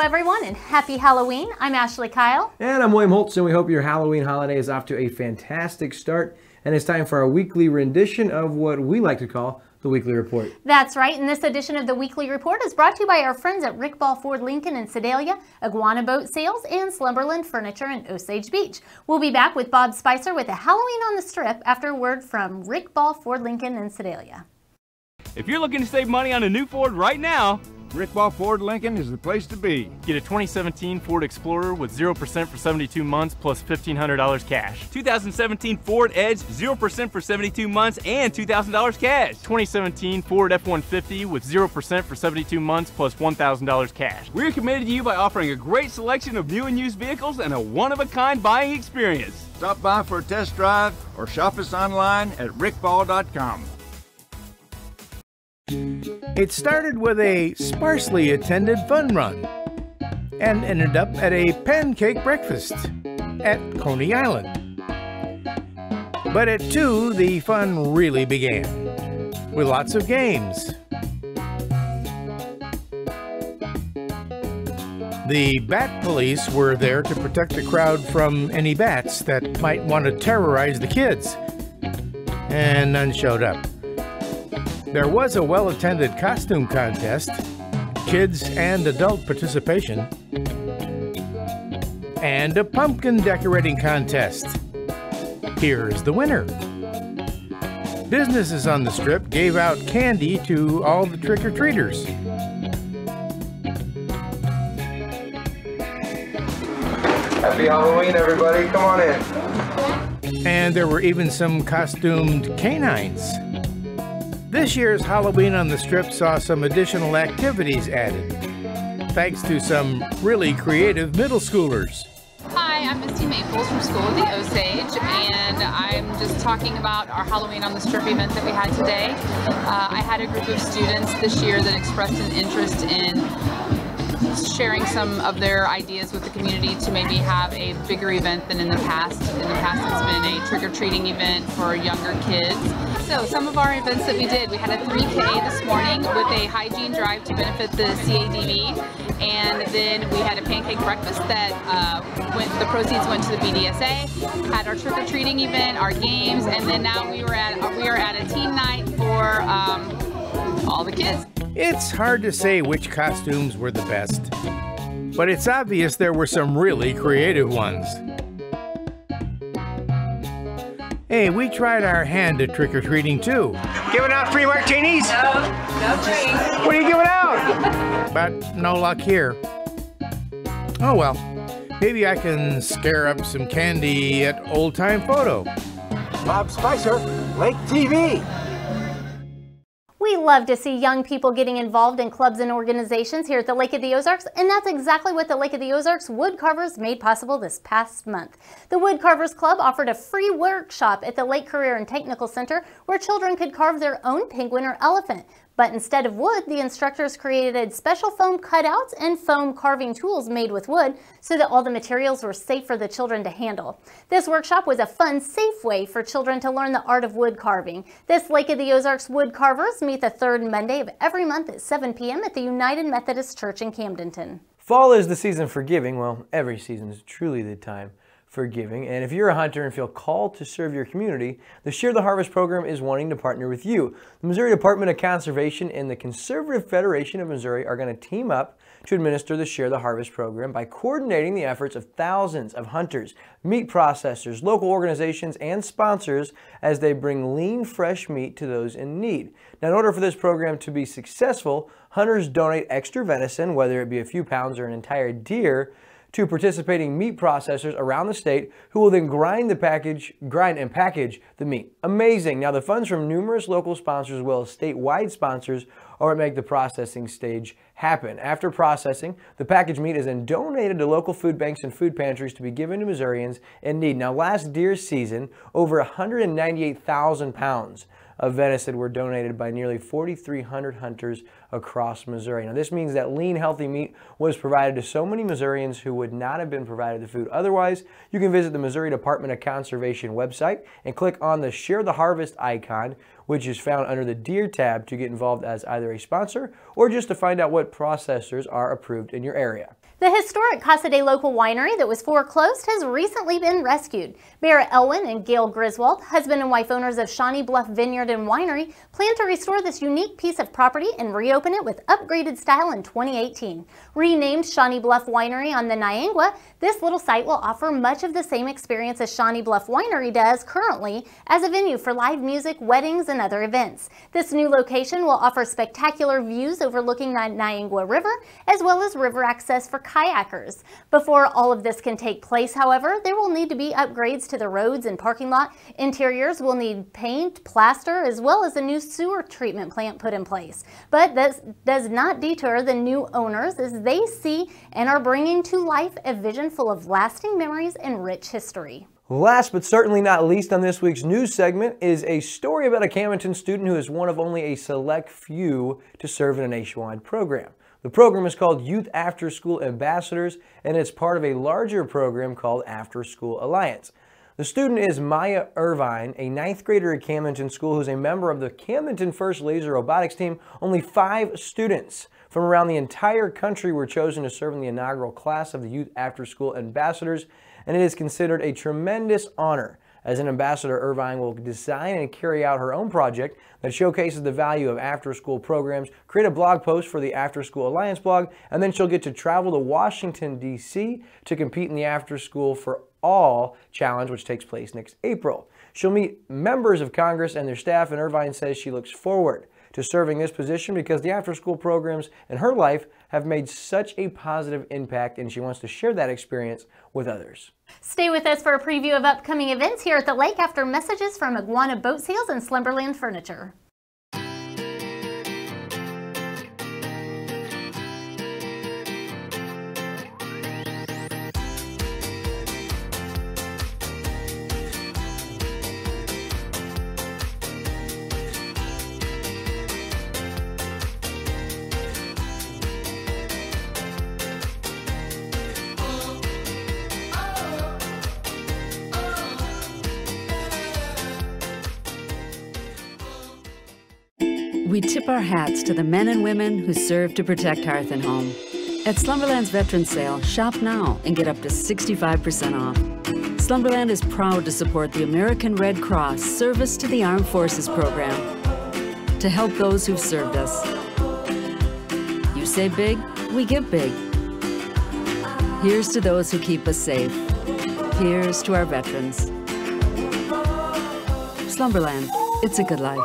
everyone, and happy Halloween. I'm Ashley Kyle. And I'm William Holtz, and we hope your Halloween holiday is off to a fantastic start. And it's time for our weekly rendition of what we like to call the Weekly Report. That's right, and this edition of the Weekly Report is brought to you by our friends at Rick Ball Ford Lincoln in Sedalia, Iguana Boat Sales, and Slumberland Furniture in Osage Beach. We'll be back with Bob Spicer with a Halloween on the Strip after a word from Rick Ball Ford Lincoln in Sedalia. If you're looking to save money on a new Ford right now, Rick Ball Ford Lincoln is the place to be. get a 2017 Ford Explorer with 0% for 72 months plus $1,500 cash. 2017 Ford Edge, 0% for 72 months and $2,000 cash. 2017 Ford F-150 with 0% for 72 months plus $1,000 cash. We're committed to you by offering a great selection of new and used vehicles and a one-of-a-kind buying experience. Stop by for a test drive or shop us online at rickball.com. It started with a sparsely attended fun run and ended up at a pancake breakfast at Coney Island. But at 2, the fun really began, with lots of games. The bat police were there to protect the crowd from any bats that might want to terrorize the kids, and none showed up. There was a well-attended costume contest, kids and adult participation, and a pumpkin decorating contest. Here's the winner. Businesses on the Strip gave out candy to all the trick-or-treaters. Happy Halloween, everybody. Come on in. And there were even some costumed canines. This year's Halloween on the Strip saw some additional activities added, thanks to some really creative middle schoolers. Hi, I'm Misty Maples from School of the Osage, and I'm just talking about our Halloween on the Strip event that we had today. I had a group of students this year that expressed an interest in sharing some of their ideas with the community to maybe have a bigger event than in the past. In the past, it's been a trick-or-treating event for younger kids. So some of our events that we did, we had a 3K this morning with a hygiene drive to benefit the CADV, and then we had a pancake breakfast that the proceeds went to the BDSA, had our trick-or-treating event, our games, and then now we are at a teen night for all the kids. It's hard to say which costumes were the best, but it's obvious there were some really creative ones. Hey, we tried our hand at trick-or-treating too. Giving out free martinis? No free. What are you giving out? But no luck here. Oh well, maybe I can scare up some candy at Old Time Photo. Bob Spicer, Lake TV. We love to see young people getting involved in clubs and organizations here at the Lake of the Ozarks, and that's exactly what the Lake of the Ozarks Wood Carvers made possible this past month. The Wood Carvers Club offered a free workshop at the Lake Career and Technical Center where children could carve their own penguin or elephant. But instead of wood, the instructors created special foam cutouts and foam carving tools made with wood so that all the materials were safe for the children to handle. This workshop was a fun, safe way for children to learn the art of wood carving. This Lake of the Ozarks Wood Carvers meet the third Monday of every month at 7 p.m. at the United Methodist Church in Camdenton. Fall is the season for giving. Well, every season is truly the time for giving. And if you're a hunter and feel called to serve your community, the Share the Harvest program is wanting to partner with you. The Missouri Department of Conservation and the Conservative Federation of Missouri are going to team up to administer the Share the Harvest program by coordinating the efforts of thousands of hunters, meat processors, local organizations, and sponsors as they bring lean, fresh meat to those in need. Now, in order for this program to be successful, hunters donate extra venison, whether it be a few pounds or an entire deer, to participating meat processors around the state who will then grind and package the meat. Amazing. Now, the funds from numerous local sponsors as well as statewide sponsors are what make the processing stage happen. After processing, the packaged meat is then donated to local food banks and food pantries to be given to Missourians in need. Now, last deer season, over 198,000 pounds of venison were donated by nearly 4,300 hunters across Missouri. Now, this means that lean, healthy meat was provided to so many Missourians who would not have been provided the food otherwise. You can visit the Missouri Department of Conservation website and click on the Share the Harvest icon, which is found under the Deer tab, to get involved as either a sponsor or just to find out what processors are approved in your area. The historic Casa de Local winery that was foreclosed has recently been rescued. Barrett Elwin and Gail Griswold, husband and wife owners of Shawnee Bluff Vineyard and Winery, plan to restore this unique piece of property and reopen it with upgraded style in 2018. Renamed Shawnee Bluff Winery on the Niangua, this little site will offer much of the same experience as Shawnee Bluff Winery does currently as a venue for live music, weddings, and other events. This new location will offer spectacular views overlooking the Niangua River, as well as river access for kayakers. Before all of this can take place, however, there will need to be upgrades to the roads and parking lot. Interiors will need paint, plaster, as well as a new sewer treatment plant put in place. But this does not deter the new owners as they see and are bringing to life a vision full of lasting memories and rich history. Last but certainly not least on this week's news segment is a story about a Camdenton student who is one of only a select few to serve in a nationwide program. The program is called Youth After School Ambassadors, and it's part of a larger program called After School Alliance. The student is Maya Irvine, a 9th grader at Camdenton School who's a member of the Camdenton First Laser Robotics team. Only 5 students from around the entire country were chosen to serve in the inaugural class of the Youth After School Ambassadors, and it is considered a tremendous honor. As an ambassador, Irvine will design and carry out her own project that showcases the value of after-school programs, create a blog post for the After School Alliance blog, and then she'll get to travel to Washington, D.C. to compete in the After School for All Challenge, which takes place next April. She'll meet members of Congress and their staff, and Irvine says she looks forward to serving this position because the after-school programs in her life have made such a positive impact, and she wants to share that experience with others. Stay with us for a preview of upcoming events here at the lake after messages from Iguana Boat Seals and Slumberland Furniture. We tip our hats to the men and women who serve to protect hearth and home. At Slumberland's Veterans Sale, shop now and get up to 65% off. Slumberland is proud to support the American Red Cross Service to the Armed Forces program to help those who've served us. You save big, we give big. Here's to those who keep us safe. Here's to our veterans. Slumberland, it's a good life.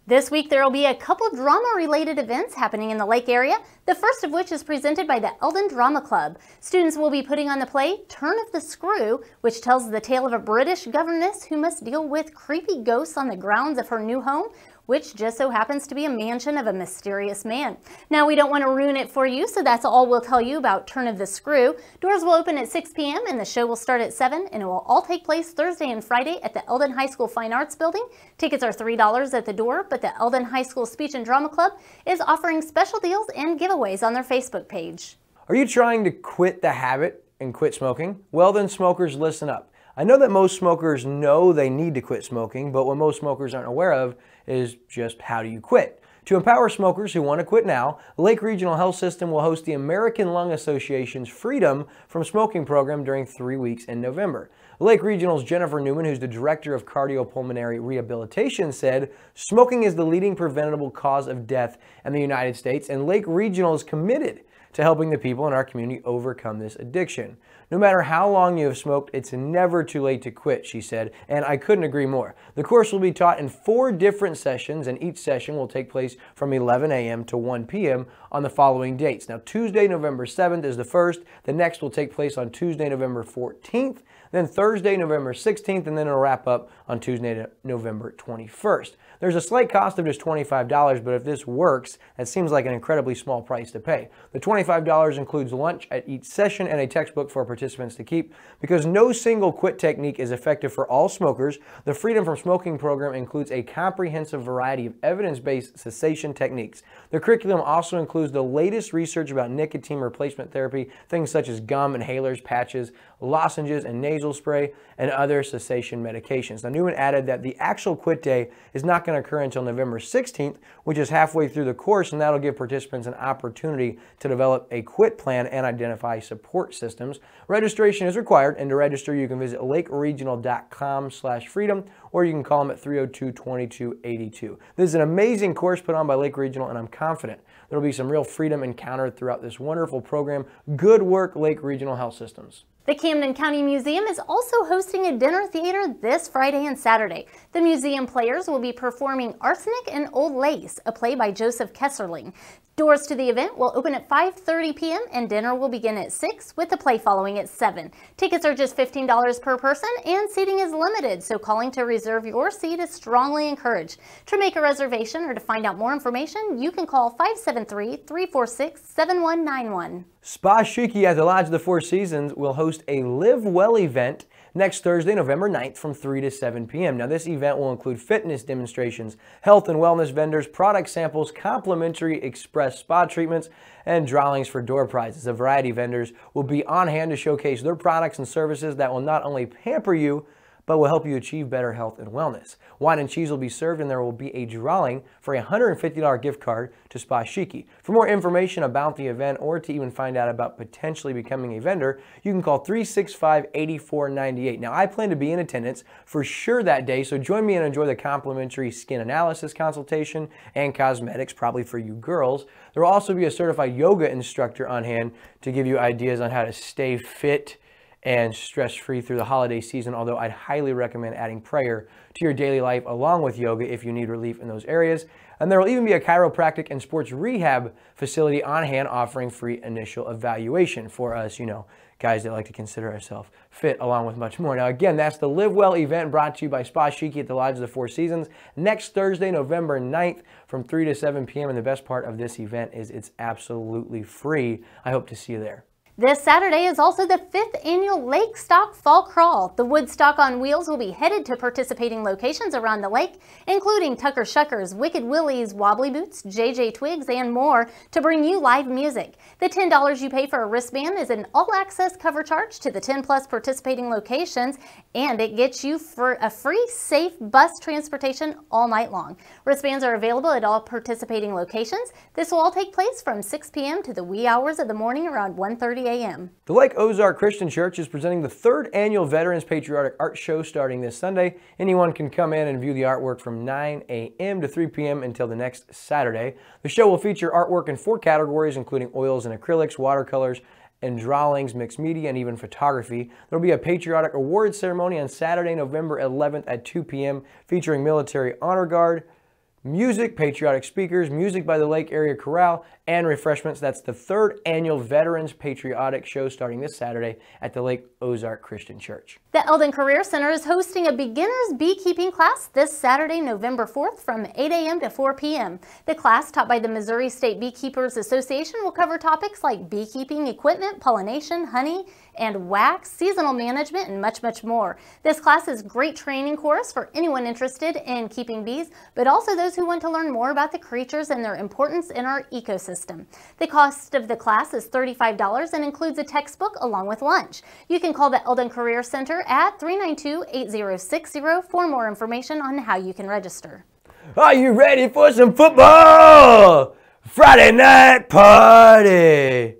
This week there will be a couple drama-related events happening in the lake area, the first of which is presented by the Eldon Drama Club. Students will be putting on the play Turn of the Screw, which tells the tale of a British governess who must deal with creepy ghosts on the grounds of her new home, which just so happens to be a mansion of a mysterious man. Now, we don't want to ruin it for you, so that's all we'll tell you about Turn of the Screw. Doors will open at 6 p.m. and the show will start at 7, and it will all take place Thursday and Friday at the Eldon High School Fine Arts Building. Tickets are $3 at the door, but the Eldon High School Speech and Drama Club is offering special deals and giveaways on their Facebook page. Are you trying to quit the habit and quit smoking? Well then, smokers, listen up. I know that most smokers know they need to quit smoking, but what most smokers aren't aware of is just how do you quit. To empower smokers who want to quit now, Lake Regional Health System will host the American Lung Association's Freedom from Smoking program during 3 weeks in November. Lake Regional's Jennifer Newman, who's the Director of Cardiopulmonary Rehabilitation, said, "Smoking is the leading preventable cause of death in the United States, and Lake Regional is committed to helping the people in our community overcome this addiction. No matter how long you have smoked, it's never too late to quit," she said, and I couldn't agree more. The course will be taught in 4 different sessions, and each session will take place from 11 a.m. to 1 p.m. on the following dates. Now, Tuesday, November 7th is the first. The next will take place on Tuesday, November 14th, then Thursday, November 16th, and then it'll wrap up on Tuesday, November 21st. There's a slight cost of just $25, but if this works, that seems like an incredibly small price to pay. The $25 includes lunch at each session and a textbook for participants. participants to keep. Because no single quit technique is effective for all smokers, the Freedom from Smoking program includes a comprehensive variety of evidence-based cessation techniques. The curriculum also includes the latest research about nicotine replacement therapy, things such as gum, inhalers, patches, lozenges, and nasal spray, and other cessation medications. Now, Newman added that the actual quit day is not going to occur until November 16th, which is halfway through the course, and that'll give participants an opportunity to develop a quit plan and identify support systems. Registration is required, and to register, you can visit lakeregional.com/freedom, or you can call them at 302-2282. This is an amazing course put on by Lake Regional, and I'm confident there will be some real freedom encountered throughout this wonderful program. Good work, Lake Regional Health Systems. The Camden County Museum is also hosting a dinner theater this Friday and Saturday. The museum players will be performing Arsenic and Old Lace, a play by Joseph Kesserling. Doors to the event will open at 5:30 p.m. and dinner will begin at 6, with the play following at 7. Tickets are just $15 per person and seating is limited, so calling to reserve your seat is strongly encouraged. To make a reservation or to find out more information, you can call 573-346-7191. Spa Shiki at the Lodge of the Four Seasons will host a Live Well event next Thursday, November 9th from 3 to 7 p.m. Now, this event will include fitness demonstrations, health and wellness vendors, product samples, complimentary express spa treatments, and drawings for door prizes. A variety of vendors will be on hand to showcase their products and services that will not only pamper you, but will help you achieve better health and wellness. Wine and cheese will be served, and there will be a drawing for a $150 gift card to Spa Shiki. For more information about the event or to even find out about potentially becoming a vendor, you can call 365-8498. Now, I plan to be in attendance for sure that day, so join me and enjoy the complimentary skin analysis consultation and cosmetics, probably for you girls. There will also be a certified yoga instructor on hand to give you ideas on how to stay fit and stress-free through the holiday season, although I'd highly recommend adding prayer to your daily life along with yoga if you need relief in those areas. And there will even be a chiropractic and sports rehab facility on hand offering free initial evaluation for us, guys that like to consider ourselves fit, along with much more. Now, again, that's the Live Well event brought to you by Spa Shiki at the Lodge of the Four Seasons next Thursday, November 9th from 3 to 7 p.m. And the best part of this event is it's absolutely free. I hope to see you there. This Saturday is also the 5th annual Lake Stock Fall Crawl. The Woodstock on Wheels will be headed to participating locations around the lake, including Tucker Shuckers, Wicked Willie's, Wobbly Boots, JJ Twigs, and more, to bring you live music. The $10 you pay for a wristband is an all-access cover charge to the 10+ participating locations, and it gets you for a free, safe bus transportation all night long. Wristbands are available at all participating locations. This will all take place from 6 p.m. to the wee hours of the morning around 1:30 a.m. The Lake Ozarks Christian Church is presenting the 3rd annual Veterans Patriotic Art Show starting this Sunday. Anyone can come in and view the artwork from 9 a.m. to 3 p.m. until the next Saturday. The show will feature artwork in 4 categories, including oils and acrylics, watercolors, and drawings, mixed media, and even photography. There will be a Patriotic Awards ceremony on Saturday, November 11th at 2 p.m. featuring Military Honor Guard, music, patriotic speakers, music by the Lake Area Chorale, and refreshments. That's the 3rd annual Veterans Patriotic Show starting this Saturday at the Lake Ozarks Christian Church. The Eldon Career Center is hosting a beginner's beekeeping class this Saturday, November 4th from 8 a.m. to 4 p.m. The class, taught by the Missouri State Beekeepers Association, will cover topics like beekeeping equipment, pollination, honey and wax, seasonal management, and much, much more. This class is a great training course for anyone interested in keeping bees, but also those who want to learn more about the creatures and their importance in our ecosystem. The cost of the class is $35 and includes a textbook along with lunch. You can call the Eldon Career Center at 392-8060 for more information on how you can register. Are you ready for some football? Friday night party.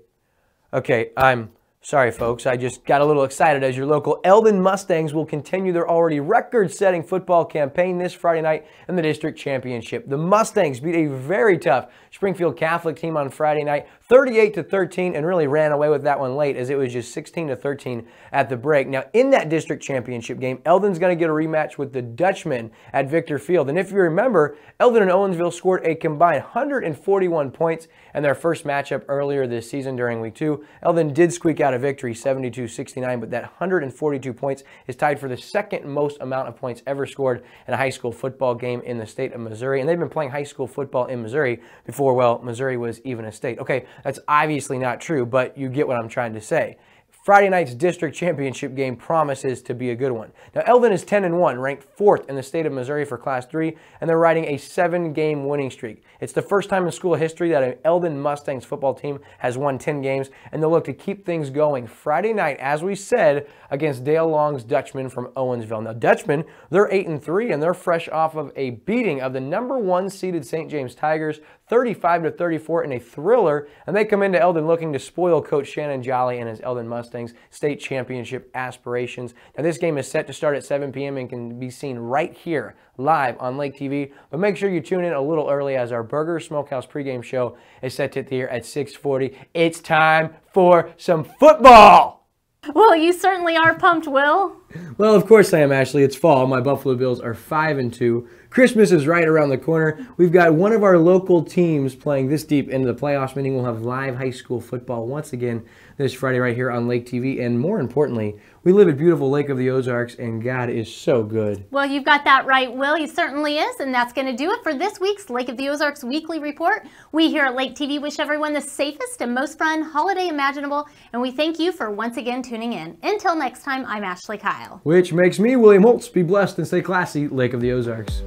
Okay, I'm sorry, folks. I just got a little excited as your local Eldon Mustangs will continue their already record-setting football campaign this Friday night in the district championship. The Mustangs beat a very tough Springfield Catholic team on Friday night, 38-13, and really ran away with that one late as it was just 16-13 at the break. Now, in that district championship game, Eldon's going to get a rematch with the Dutchmen at Victor Field. And if you remember, Eldon and Owensville scored a combined 141 points in their first matchup earlier this season during Week 2. Eldon did squeak out a victory, 72-69, but that 142 points is tied for the 2nd most amount of points ever scored in a high school football game in the state of Missouri. And they've been playing high school football in Missouri before, well, Missouri was even a state. Okay, that's obviously not true, but you get what I'm trying to say. Friday night's district championship game promises to be a good one. Now, Eldon is 10-1, ranked 4th in the state of Missouri for Class 3, and they're riding a 7-game winning streak. It's the first time in school history that an Eldon Mustangs football team has won 10 games, and they'll look to keep things going Friday night, as we said, against Dale Long's Dutchmen from Owensville. Now, Dutchmen, they're 8-3, and they're fresh off of a beating of the #1 seeded St. James Tigers, 35-34 in a thriller, and they come into Eldon looking to spoil Coach Shannon Jolly and his Eldon Mustangs state championship aspirations. Now, this game is set to start at 7 p.m. and can be seen right here live on Lake TV, but make sure you tune in a little early as our Burger Smokehouse pregame show is set to air at 6:40. It's time for some football! Well, you certainly are pumped, Will. Well, of course I am, Ashley. It's fall. My Buffalo Bills are 5-2. Christmas is right around the corner. We've got one of our local teams playing this deep into the playoffs, meaning we'll have live high school football once again this Friday right here on Lake TV. And more importantly, we live at beautiful Lake of the Ozarks, and God is so good. Well, you've got that right, Will. He certainly is. And that's going to do it for this week's Lake of the Ozarks Weekly Report. We here at Lake TV wish everyone the safest and most fun holiday imaginable. And we thank you for once again tuning in. Until next time, I'm Ashley Kyle. Which makes me, William Holtz. Be blessed and stay classy, Lake of the Ozarks.